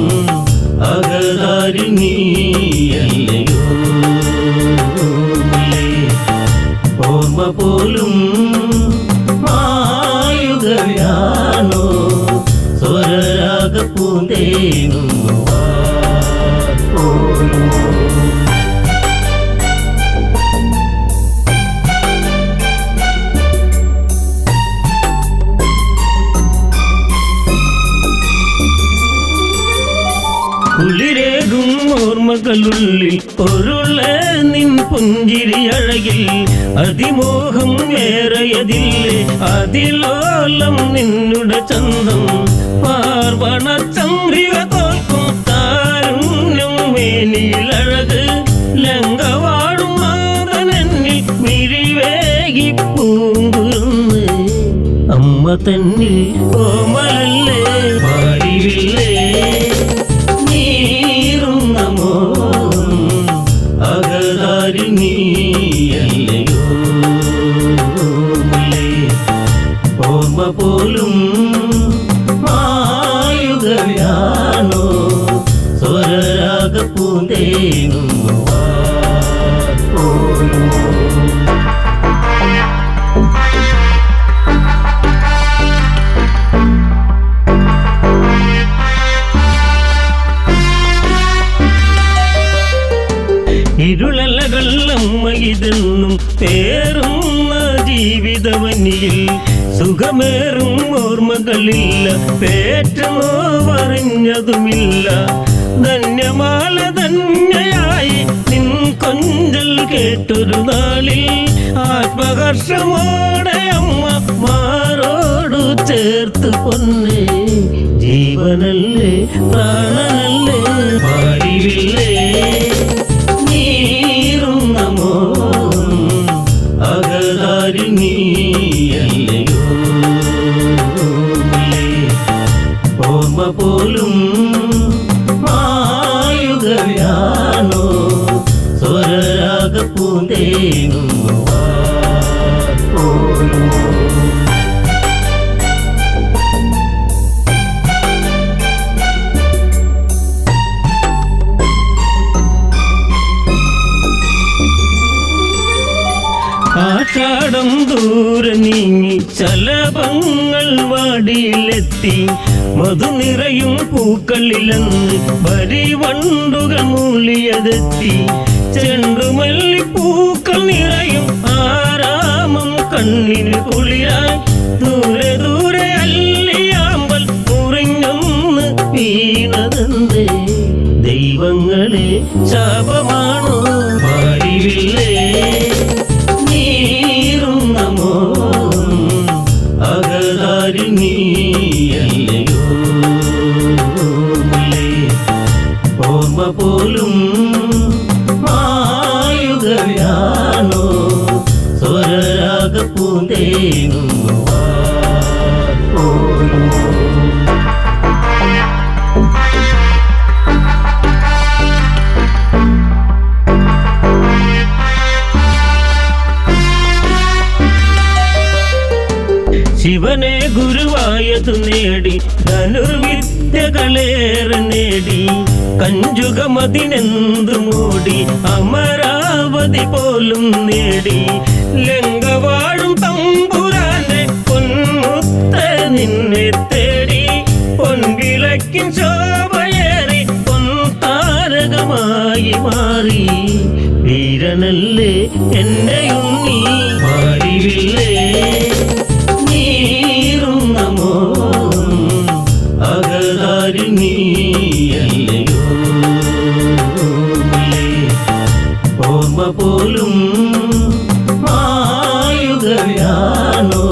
അകതാരി നീയല്ലയോ മല്ലേ. ഓർമ്മ പോലും മായുകയാണോ സ്വരരാഗ പൂന്തേനൊന്നു പോലും. കുളിരേകും ഓർമ്മകളുള്ളിൽ പൊരുള നിൻ പുഞ്ചിരി അഴകിൽ, അതിമോഹം വേറെയതില്ലേ അതിലോലം നിന്നുടെ ചന്തം. പാർവണ ചന്ദ്രിക തോൽക്കും താരുണ്യം മേനിയിലഴക്, ലങ്കവാടും മാതനെന്നിൽ മിഴിവേകി പൂങ്കുരുന്ന്. അമ്മ തന്നിൽ കോമലല്ലേ മാരിവില്ലേ നീറുന്ന മോഹം അകതാരി നീയല്ലയോ മല്ലേ. ഓർമ്മ പോലും മായുകയാണോ സ്വരരാഗ പൂന്തേനൊന്നു പോലും. ഇരുളലകൾ അമ്മ ഇതെന്നും പേറുന്ന ജീവിതവനിയിൽ, സുഖമേറും ഓർമ്മകളില്ല പേറ്റുന്നോവറിഞ്ഞതുമില്ല. ധന്യമാല ധന്യയായി നിൻ കൊഞ്ചൽ കേട്ടൊരു നാളിൽ, ആത്മഹർഷമോടെ അമ്മ മാറോടു ചേർത്ത് പൊന്നെ. ജീവനല്ലേ പ്രാണനല്ലേ മാരിവില്ലേ നീറുന്ന മോഹം അകതാരി നീയല്ലയോ മല്ലേ. ഓർമ്മ പോലും മായുകയാണോ സ്വരരാഗ പൂന്തേനും മങ്ങി ശലഭങ്ങൾ വാടിയിലെത്തി മധു നിറയും പൂക്കളിലെന്ന് വരിവണ്ടുകൾ മൂളിയതെത്തി ചെണ്ടുമല്ലിപ്പൂക്കൾ നിറയും ആരാമം കണ്ണിന് കുളിരായി ദൂരെ ദൂരെ അല്ലിയാമ്പൽ മുറിഞ്ഞൊന്ന് വീണതെന്തേ ദൈവങ്ങളെ ശാപമാണോ പാടിവില്ലേ നീറുന്നമോ അകതാരിൽ നീയല്ലയോ മുല്ലേ ഓർമ്മ പോലും മായുകയാണോ സ്വരരാഗ പൂന്തേനുന്നു പോലും ശിവനെ ഗുരുവായതു നേടി ധനുർവിദ്യകളേറെ നേടി കഞ്ചുകമതിനെന്തു മൂടി അമരാവതി പോലും നേടി ലങ്കവാഴും തമ്പുരാന്റെ പൊന്മുത്ത നിന്നെ തേടി പൊൻവിളക്കിൻ ശോഭയേറി പൊൻതാരകമായി മാറി വീരനല്ലേ എന്റെ ഉണ്ണി പാടിവില്ലേ നീറുന്നമോ അകതാരിൽ നീയല്ലയോ മുല്ലേ ഓർമ്മ പോലും മായുകയാണോ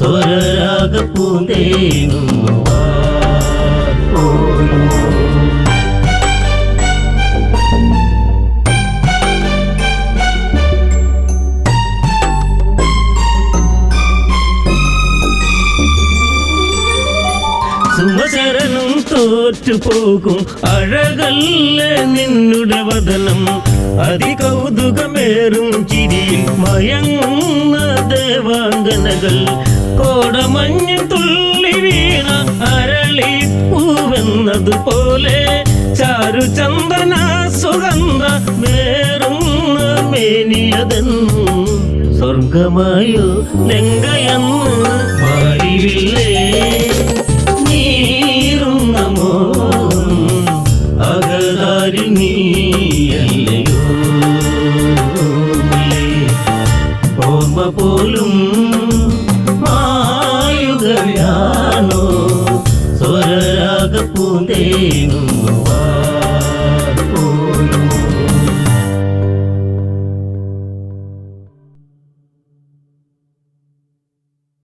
സ്വരരാഗ പൂന്തേനുന്നു പോലും സുമശരണം തോറ്റുപോകും അഴകല്ല നിന്നുടെ വദനം അതികൗതുകമേറും ചിരിയിൽ മയങ്ങുന്ന ദേവാംഗനകൾ കോടമഞ്ഞ് തുള്ളി വീണ അരളിപ്പൂവെന്നതുപോലെ ചാരുചന്ദന സുഗന്ധ വേറുന്ന മേനിയതെന്നു സ്വർഗമായോ ലങ്കയെന്ന് പാടിവില്ലേ